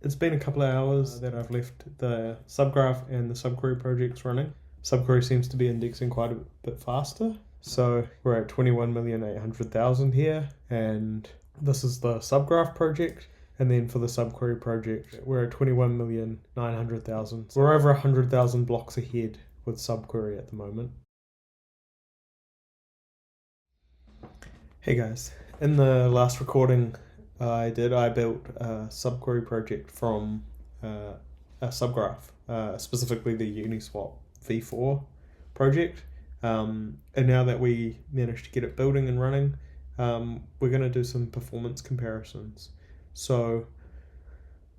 It's been a couple of hours that I've left the Subgraph and the SubQuery projects running. SubQuery seems to be indexing quite a bit faster. So we're at 21,800,000 here, and this is the Subgraph project. And then for the SubQuery project, we're at 21,900,000. We're over 100,000 blocks ahead with SubQuery at the moment. Hey guys, in the last recording I built a SubQuery project from a Subgraph, specifically the Uniswap v4 project. And now that we managed to get it building and running, we're going to do some performance comparisons. So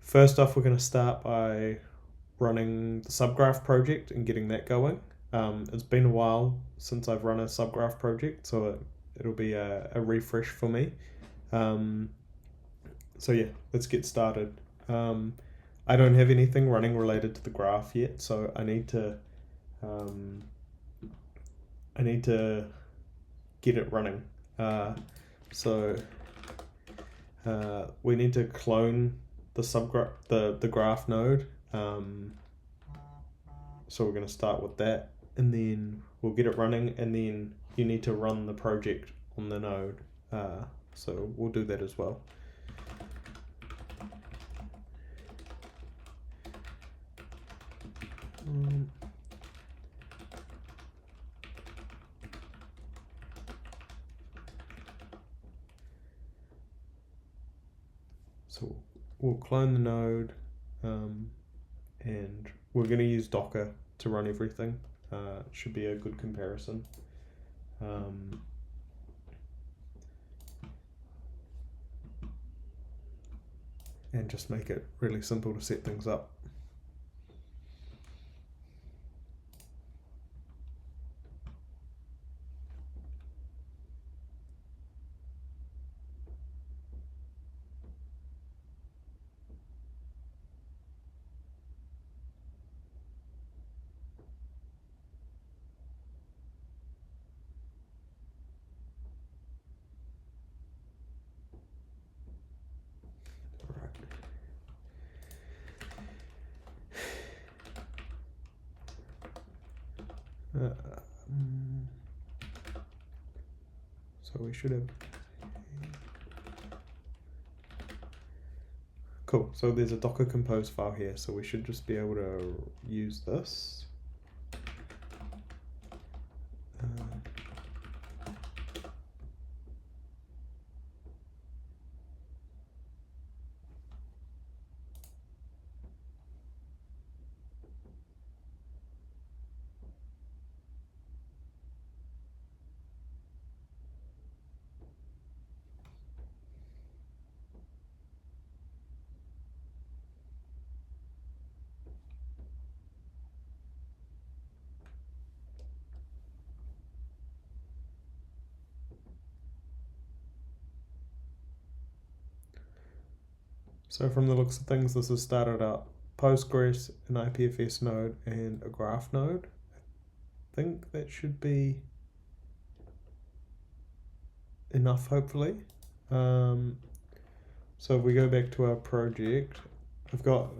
first off, we're going to start by running the Subgraph project and getting that going. It's been a while since I've run a Subgraph project, so it'll be a refresh for me. So yeah, let's get started. I don't have anything running related to the graph yet, so I need to get it running. So we need to clone the subgraph, the graph node. So we're going to start with that, and then we'll get it running, and then you need to run the project on the node. So we'll do that as well. So we'll clone the node, and we're going to use Docker to run everything. It should be a good comparison. And just make it really simple to set things up. So we should have. Cool, so there's a Docker compose file here, so we should just be able to use this. So from the looks of things, this has started up Postgres, an IPFS node, and a graph node. I think that should be enough, hopefully. So if we go back to our project, I've got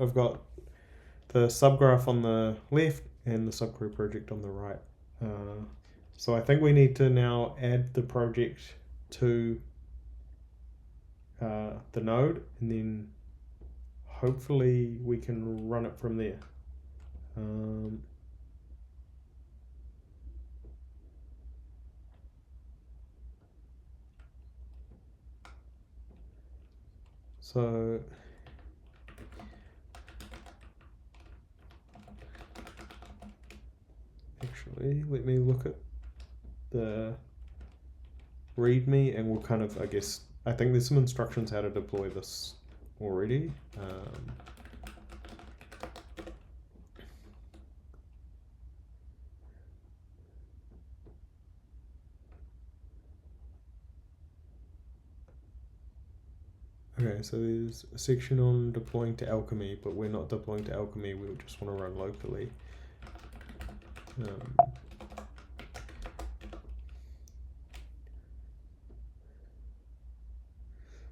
the Subgraph on the left and the SubQuery project on the right. So I think we need to now add the project to the node, and then hopefully we can run it from there. So actually, let me look at the README, and we'll kind of, I think there's some instructions how to deploy this already. Okay, so there's a section on deploying to Alchemy, but we're not deploying to Alchemy, we just want to run locally.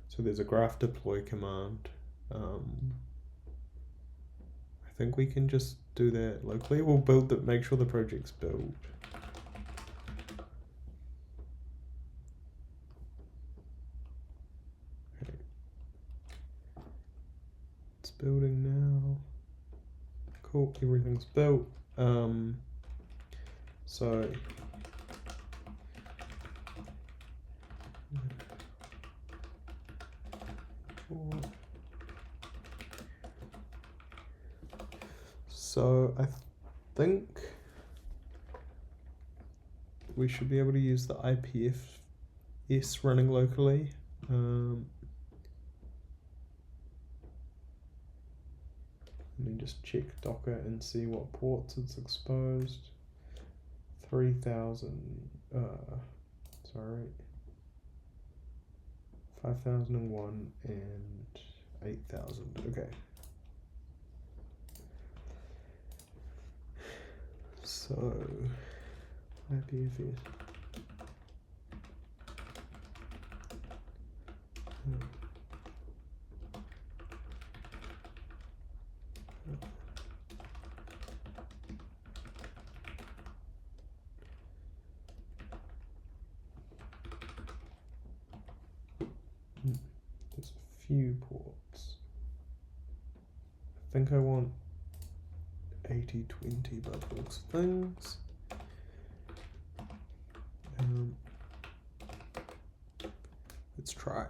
So there's a graph deploy command. think we can just do that locally. We'll build it, make sure the project's built. Okay. It's building now. Cool, everything's built. So I think we should be able to use the IPFS running locally. Let me just check Docker and see what ports it's exposed. 3000, sorry, 5001 and 8000, okay. So, IPFS. There's a few ports. I think I want 8020 by the looks of things. Let's try.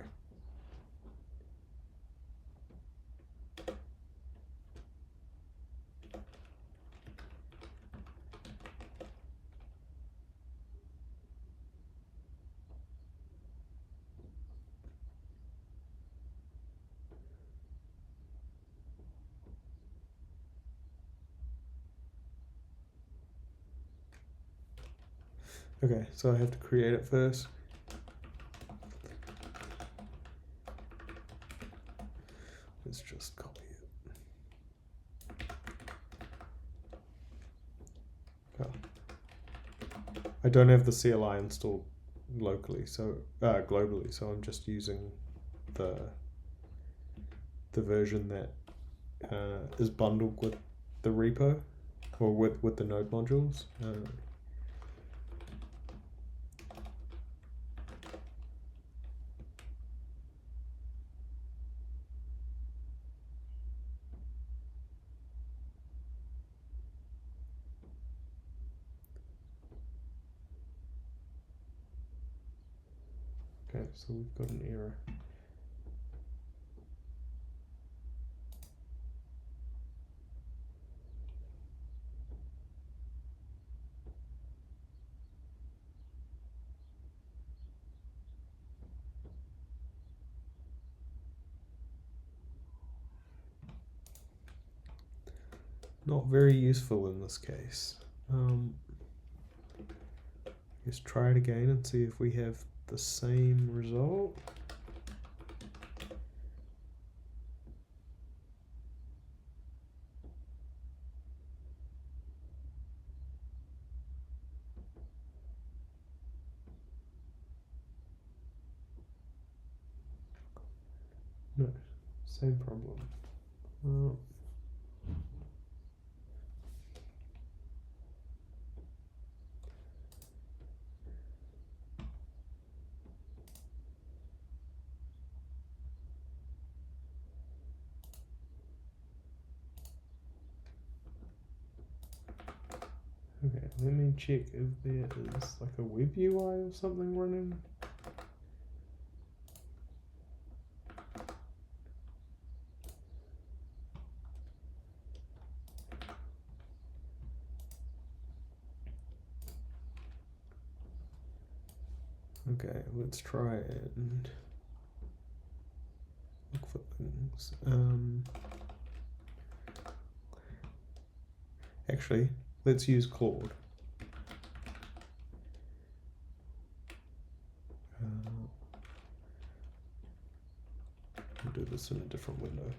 Okay, so I have to create it first. Let's just copy it. Oh. I don't have the CLI installed locally, so globally, so I'm just using the version that is bundled with the repo or with the node modules. Okay, so we've got an error. Not very useful in this case. Let's try it again and see if we have the same result. No, same problem. Okay, let me check if there is like a web UI or something running. Okay, let's try and look for things. Actually, let's use Claude. We'll do this in a different window.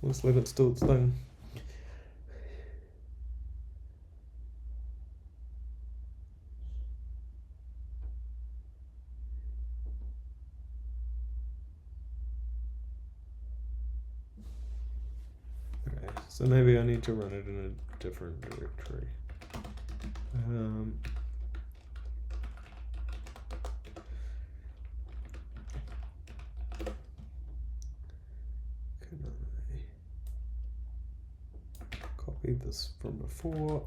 Let's let it do its thing. Okay, so maybe I need to run it in a different directory. Can I copy this from before?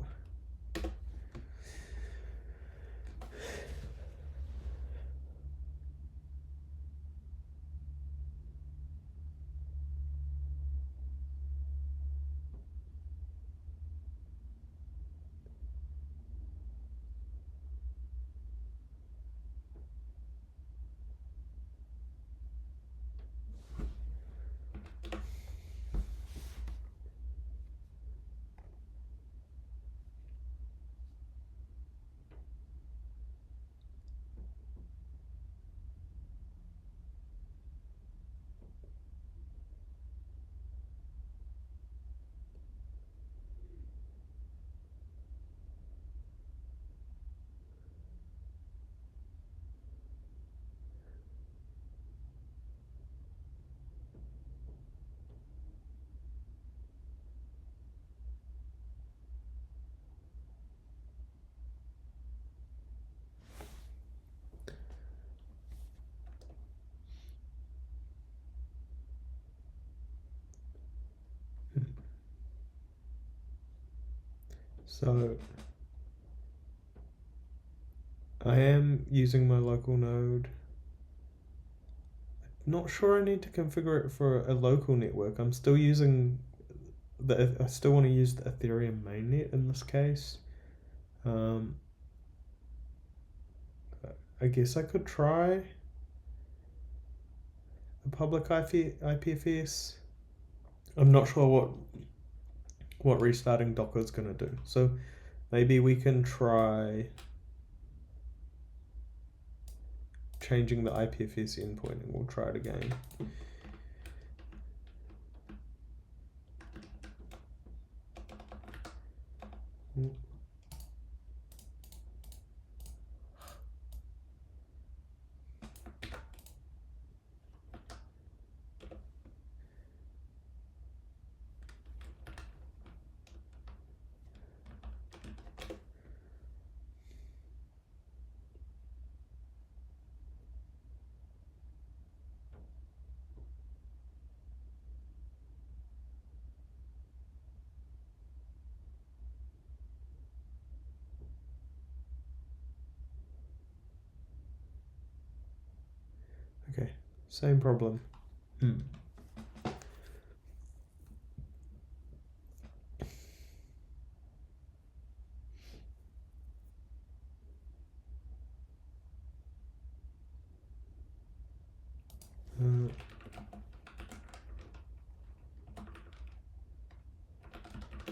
So I am using my local node. Not sure I need to configure it for a local network. I'm still using I still want to use the Ethereum mainnet in this case. I guess I could try a public IPFS. I'm not sure what restarting Docker is going to do. So maybe we can try changing the IPFS endpoint, and we'll try it again. Okay, same problem.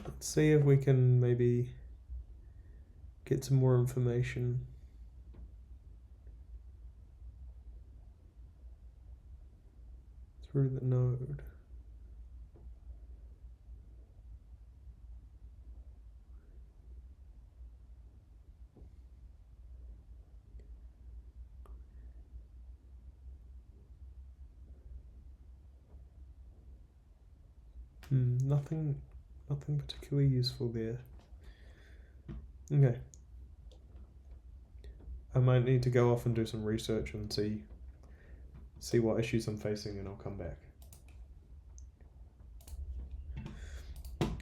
Let's see if we can maybe get some more information. Through the node. Nothing particularly useful there. Okay. I might need to go off and do some research and see what issues I'm facing, and I'll come back.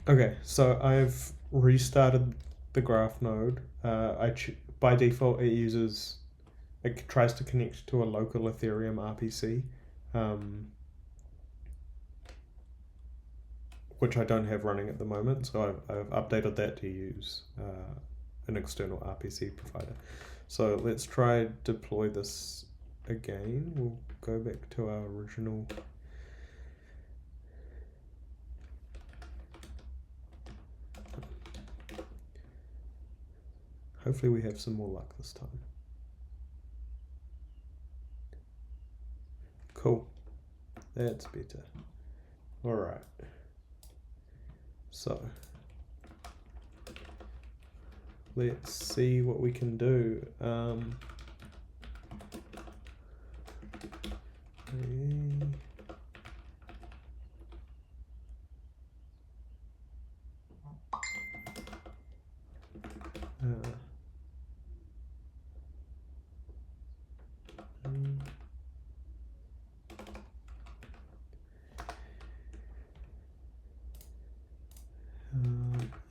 Okay, so I've restarted the graph node. By default it tries to connect to a local Ethereum RPC, which I don't have running at the moment, so I've updated that to use an external RPC provider. So let's try deploy this again. We'll go back to our original. Hopefully we have some more luck this time. Cool. That's better. All right. So let's see what we can do.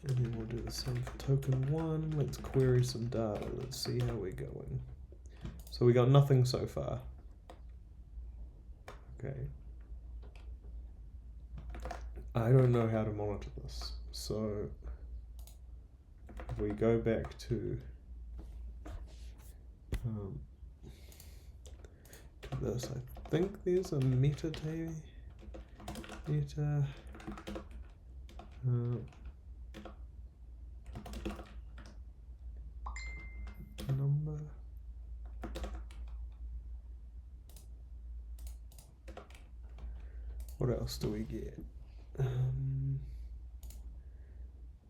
And then we'll do the same for token 1. Let's query some data. Let's see how we're going. So we got nothing so far. Okay. I don't know how to monitor this. So if we go back to this, I think there's a meta table. Meta. Number. What else do we get?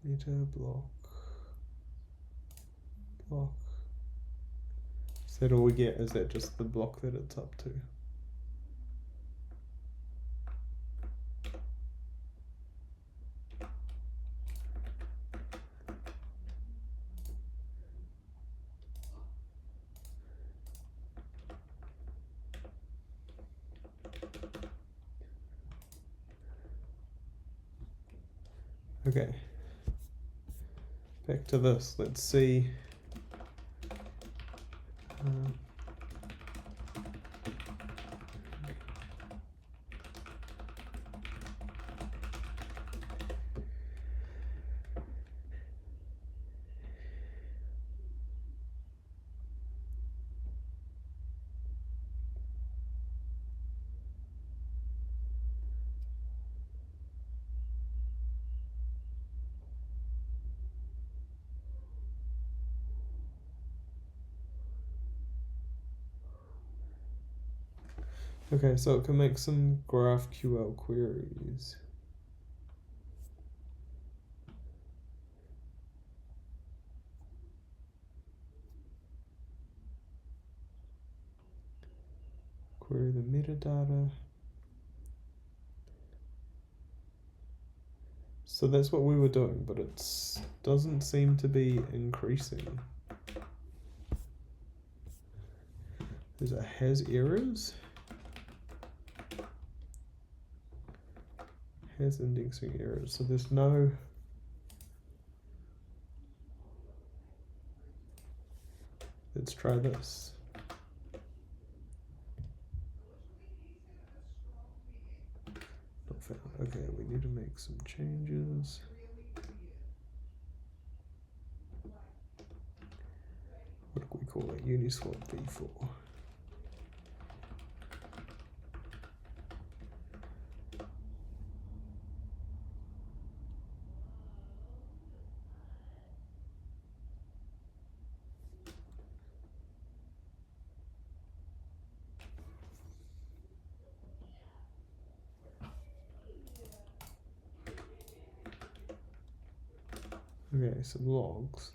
Meta block. Is that all we get? Is that just the block that it's up to? Okay, back to this. Let's see. Okay, so it can make some GraphQL queries. Query the metadata. So that's what we were doing, but it doesn't seem to be increasing. There's a has errors. Has indexing errors. So there's no. Let's try this. Not found. Okay, we need to make some changes. What do we call it? Uniswap v4. Okay, some logs.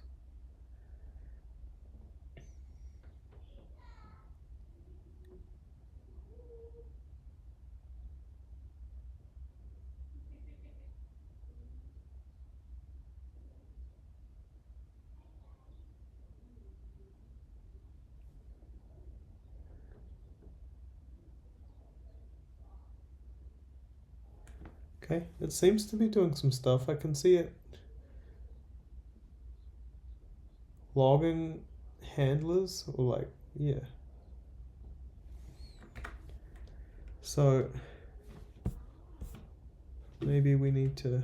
Okay, it seems to be doing some stuff. I can see it logging handlers, or like, yeah. So maybe we need to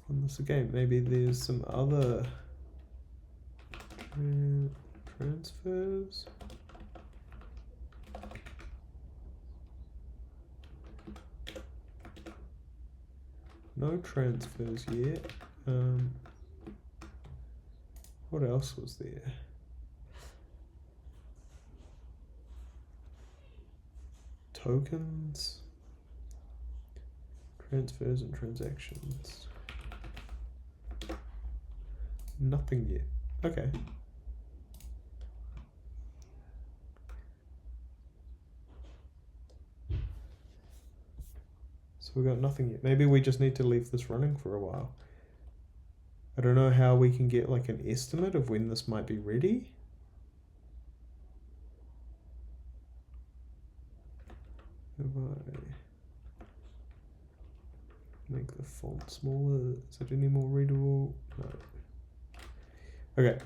run this again. Maybe there's some other transfers. No transfers yet. What else was there? Tokens, Transfers and transactions. Nothing yet. Okay. So we got nothing yet. Maybe we just need to leave this running for a while. I don't know how we can get like an estimate of when this might be ready. If I make the font smaller, is it any more readable? No. Okay.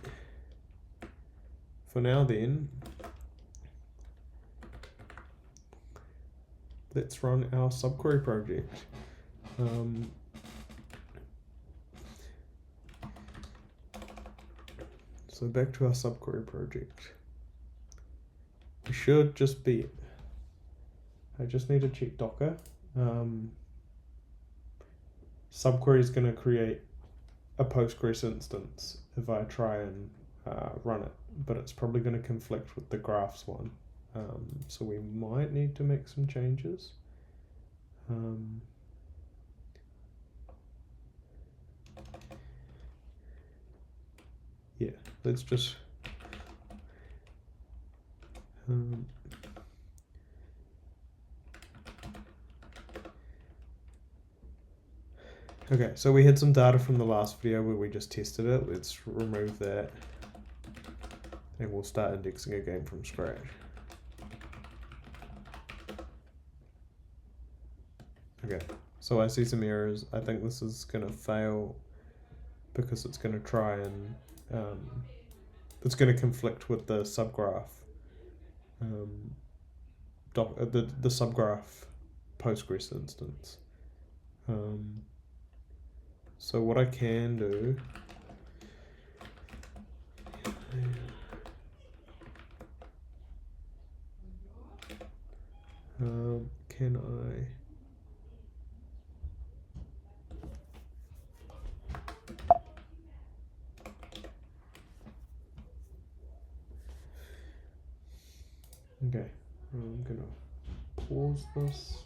For now then, let's run our SubQuery project. So back to our SubQuery project. We should just be, I just need to check Docker. SubQuery is going to create a Postgres instance if I try and run it, but it's probably going to conflict with the graphs one. So we might need to make some changes. Yeah, let's just okay, so we had some data from the last video where we just tested it. Let's remove that and we'll start indexing again from scratch. Okay, so I see some errors. I think this is going to fail because it's going to try and it's going to conflict with the subgraph, the subgraph Postgres instance. So what I can do, can I? Okay, I'm gonna pause this.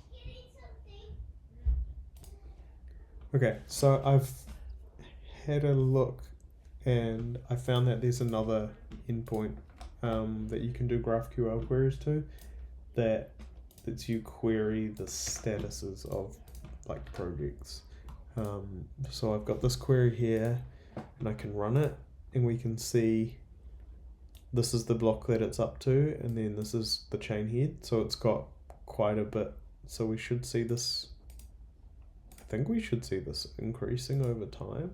Okay, so I've had a look and I found that there's another endpoint that you can do GraphQL queries to that lets you query the statuses of like projects. So I've got this query here and I can run it and we can see this is the block that it's up to and then this is the chain head, so it's got quite a bit. So we should see this, I think we should see this increasing over time.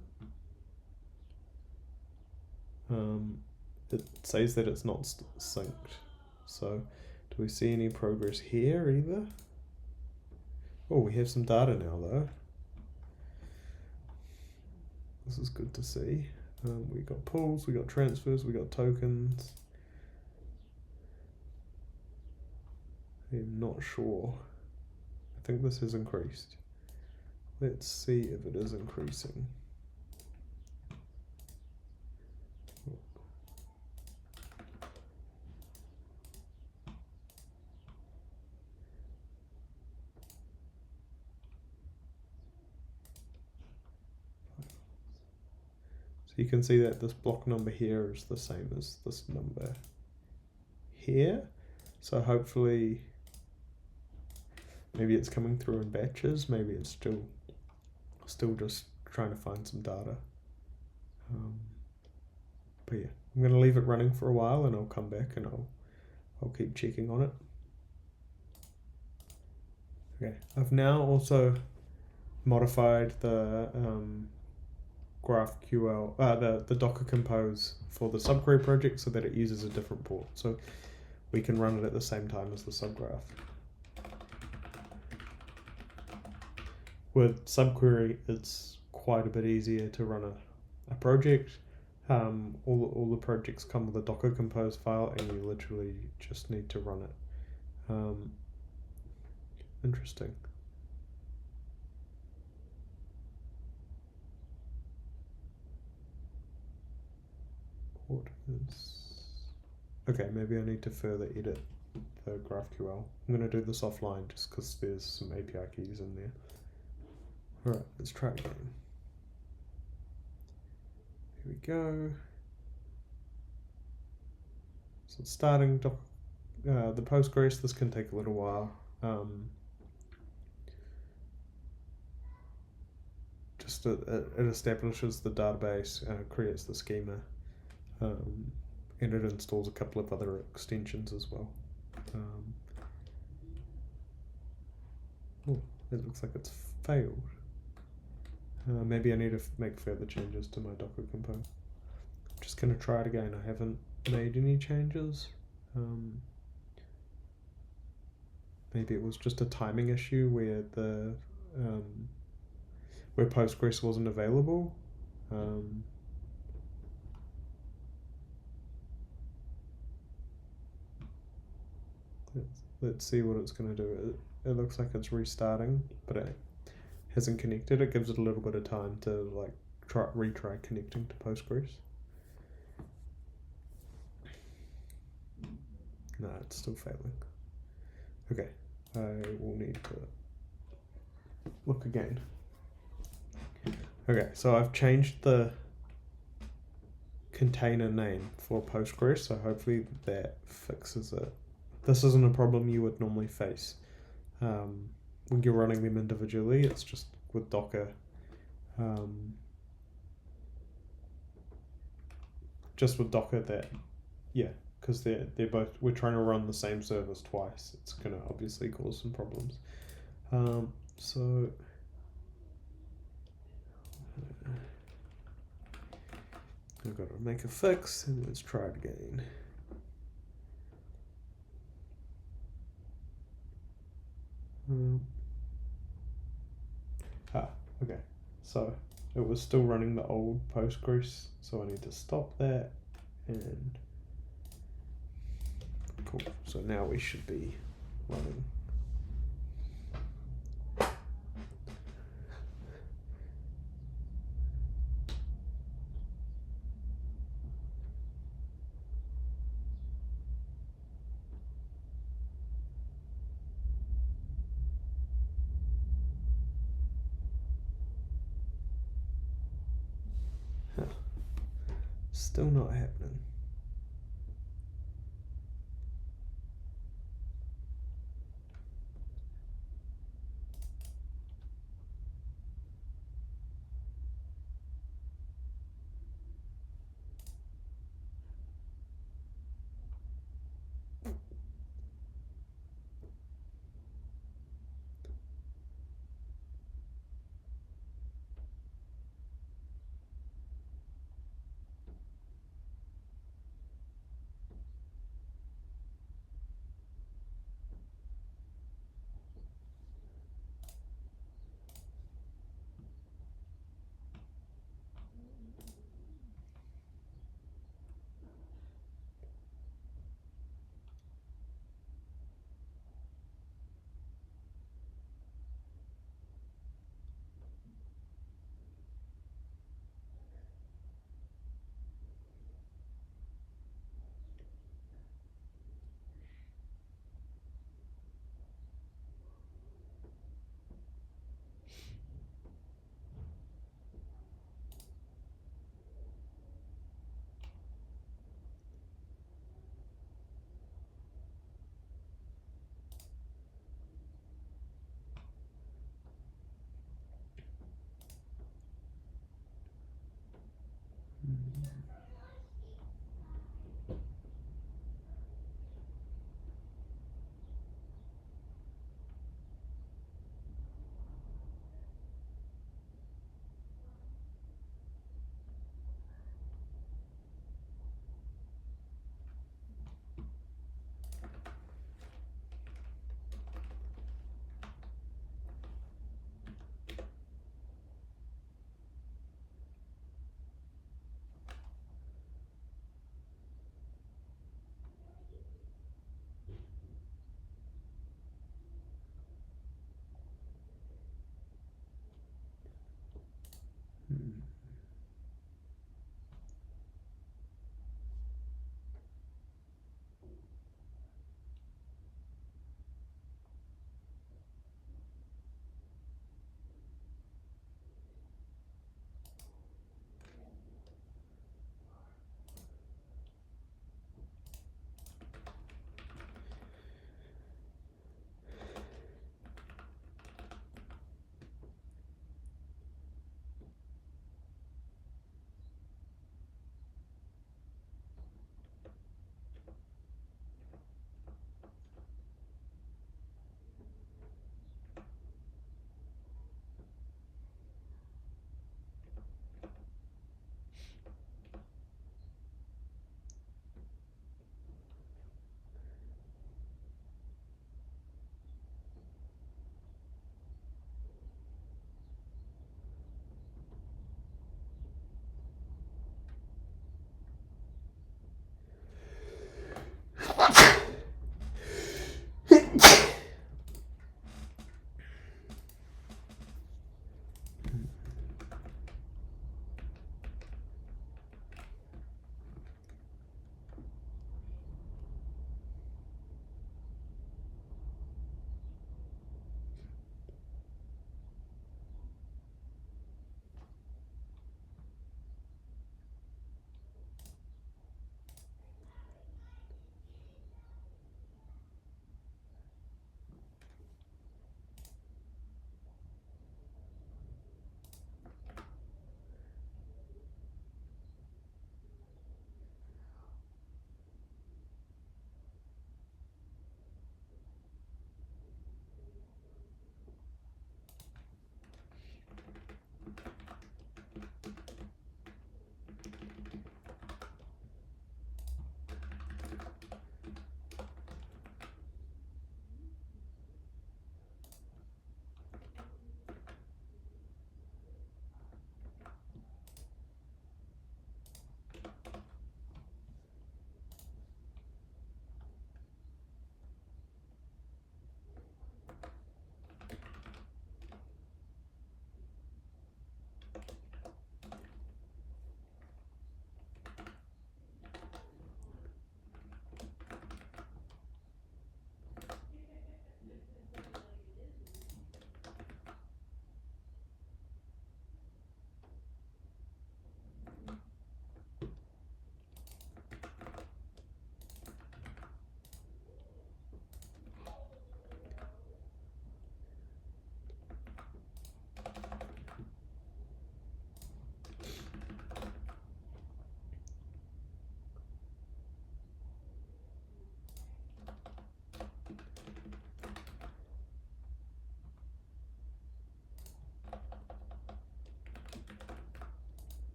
It says that it's not synced, so do we see any progress here either? Oh, we have some data now though. This is good to see. We got pulls, we got transfers, we got tokens. I'm not sure. I think this has increased. Let's see if it is increasing. You can see that this block number here is the same as this number here. So hopefully, maybe it's coming through in batches. Maybe it's still just trying to find some data. But yeah, I'm going to leave it running for a while and I'll come back and I'll keep checking on it. Okay, I've now also modified the GraphQL, the Docker Compose for the SubQuery project so that it uses a different port. So we can run it at the same time as the Subgraph. With SubQuery, it's quite a bit easier to run a project. All the projects come with a Docker Compose file and you literally just need to run it. Interesting. What is... Okay, maybe I need to further edit the GraphQL. I'm going to do this offline just because there's some API keys in there. Alright, let's try it again. Here we go. So it's starting the Postgres. This can take a little while. It establishes the database, creates the schema, and it installs a couple of other extensions as well. Oh, it looks like it's failed. Maybe I need to make further changes to my Docker compo. I'm just going to try it again. I haven't made any changes. Maybe it was just a timing issue where where Postgres wasn't available. Let's see what it's going to do. It looks like it's restarting, but it hasn't connected. It gives it a little bit of time to like retry connecting to Postgres. No, it's still failing. Okay, I will need to look again. Okay, so I've changed the container name for Postgres, so hopefully that fixes it. This isn't a problem you would normally face when you're running them individually. It's just with Docker. Just with Docker that, yeah, because they're both, we're trying to run the same service twice. It's going to obviously cause some problems. So I've got to make a fix and let's try it again. Okay, so it was still running the old Postgres, so I need to stop that, and cool, so now we should be running. Still not happening.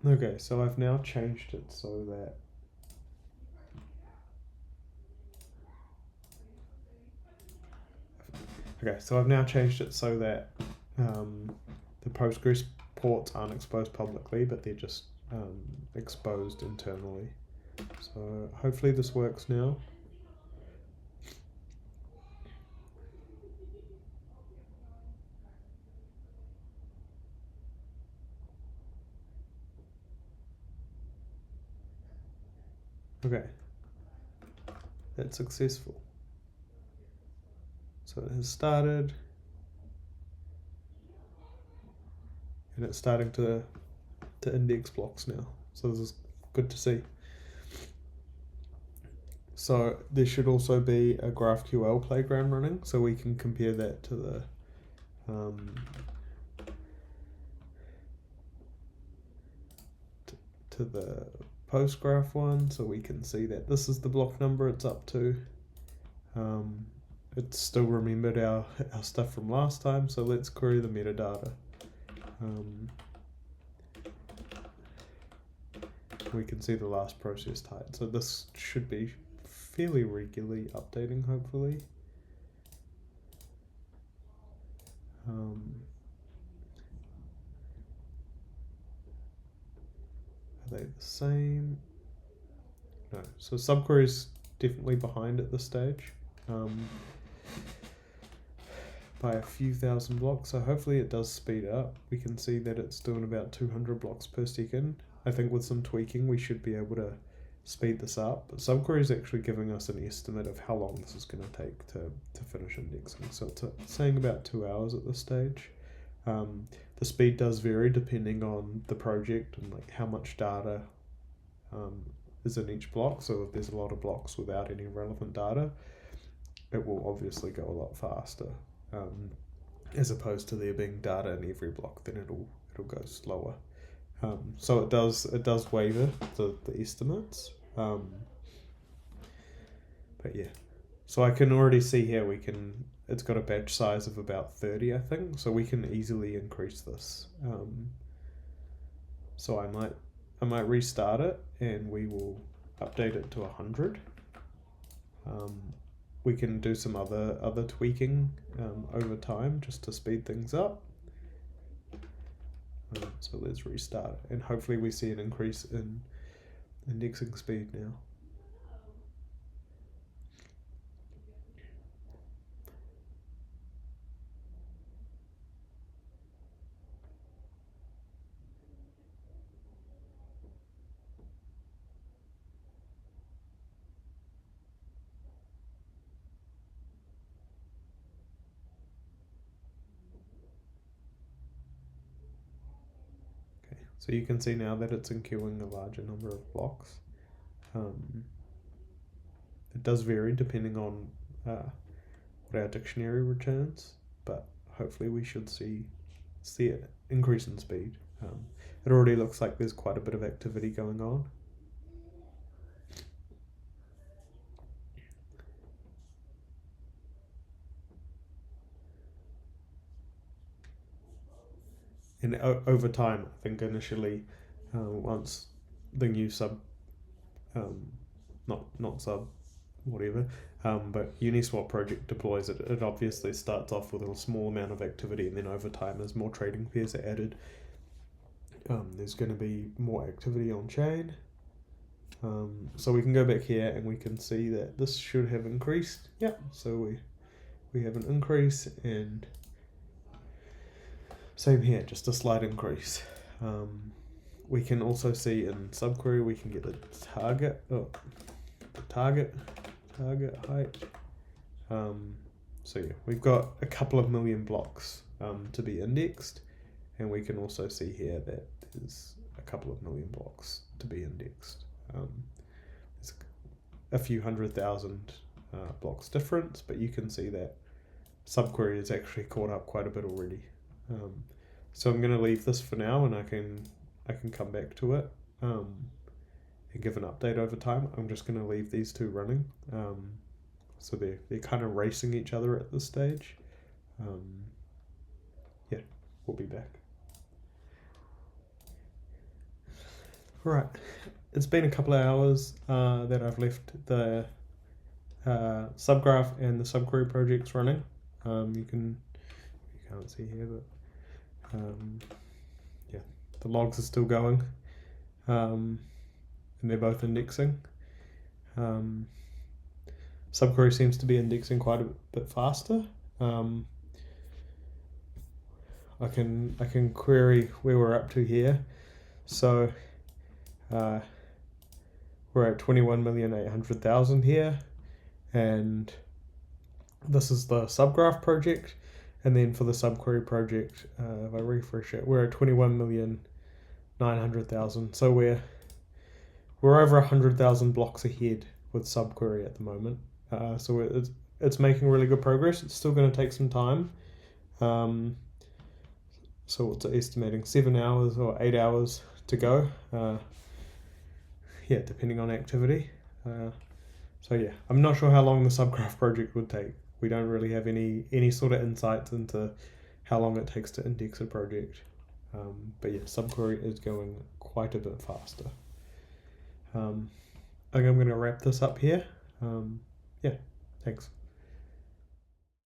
Okay, so I've now changed it so that the Postgres ports aren't exposed publicly, but they're just exposed internally. So hopefully this works now. Okay, that's successful. So it has started, and it's starting to index blocks now. So this is good to see. So there should also be a GraphQL playground running, so we can compare that to the to the Postgraph one, so we can see that this is the block number it's up to. It's still remembered our stuff from last time, so let's query the metadata. We can see the last process type, so this should be fairly regularly updating, hopefully. Are they the same? No, so SubQuery is definitely behind at this stage by a few thousand blocks, so hopefully it does speed up. We can see that it's doing about 200 blocks per second. I think with some tweaking we should be able to speed this up, but SubQuery is actually giving us an estimate of how long this is going to take to finish indexing, so it's saying about 2 hours at this stage. The speed does vary depending on the project and like how much data is in each block, so if there's a lot of blocks without any relevant data, it will obviously go a lot faster, as opposed to there being data in every block, then it'll go slower. So it does waver the estimates, but yeah. So I can already see here it's got a batch size of about 30, I think, so we can easily increase this. So I might restart it and we will update it to 100. We can do some other tweaking over time just to speed things up. So let's restart, and hopefully we see an increase in indexing speed now. So you can see now that it's enqueuing a larger number of blocks. It does vary depending on what our dictionary returns, but hopefully we should see it increase in speed. It already looks like there's quite a bit of activity going on. And over time, I think initially, once the new not sub, whatever, but Uniswap project deploys it, it obviously starts off with a small amount of activity, and then over time, as more trading pairs are added, there's going to be more activity on chain. So we can go back here and we can see that this should have increased. Yep, so we have an increase, and same here, just a slight increase. We can also see in SubQuery we can get a target height. So yeah, we've got a couple of million blocks to be indexed, and we can also see here that there's a couple of million blocks to be indexed. There's a few 100,000 blocks difference, but you can see that SubQuery has actually caught up quite a bit already. So I'm going to leave this for now, and I can come back to it and give an update over time. I'm just going to leave these two running. So they're kind of racing each other at this stage. Yeah, we'll be back. Right, it's been a couple of hours that I've left the Subgraph and the SubQuery projects running. You can't see here, but yeah, the logs are still going, and they're both indexing. SubQuery seems to be indexing quite a bit faster. I can query where we're up to here. So we're at 21,800,000 here, and this is the Subgraph project. And then for the SubQuery project, if I refresh it, we're at 21,900,000. So we're over 100,000 blocks ahead with SubQuery at the moment. So it's making really good progress. It's still going to take some time. So what's it estimating? 7 hours or 8 hours to go. Yeah, depending on activity. So yeah, I'm not sure how long the Subgraph project would take. We don't really have any sort of insights into how long it takes to index a project. But yeah, SubQuery is going quite a bit faster. I think I'm going to wrap this up here. Yeah, thanks.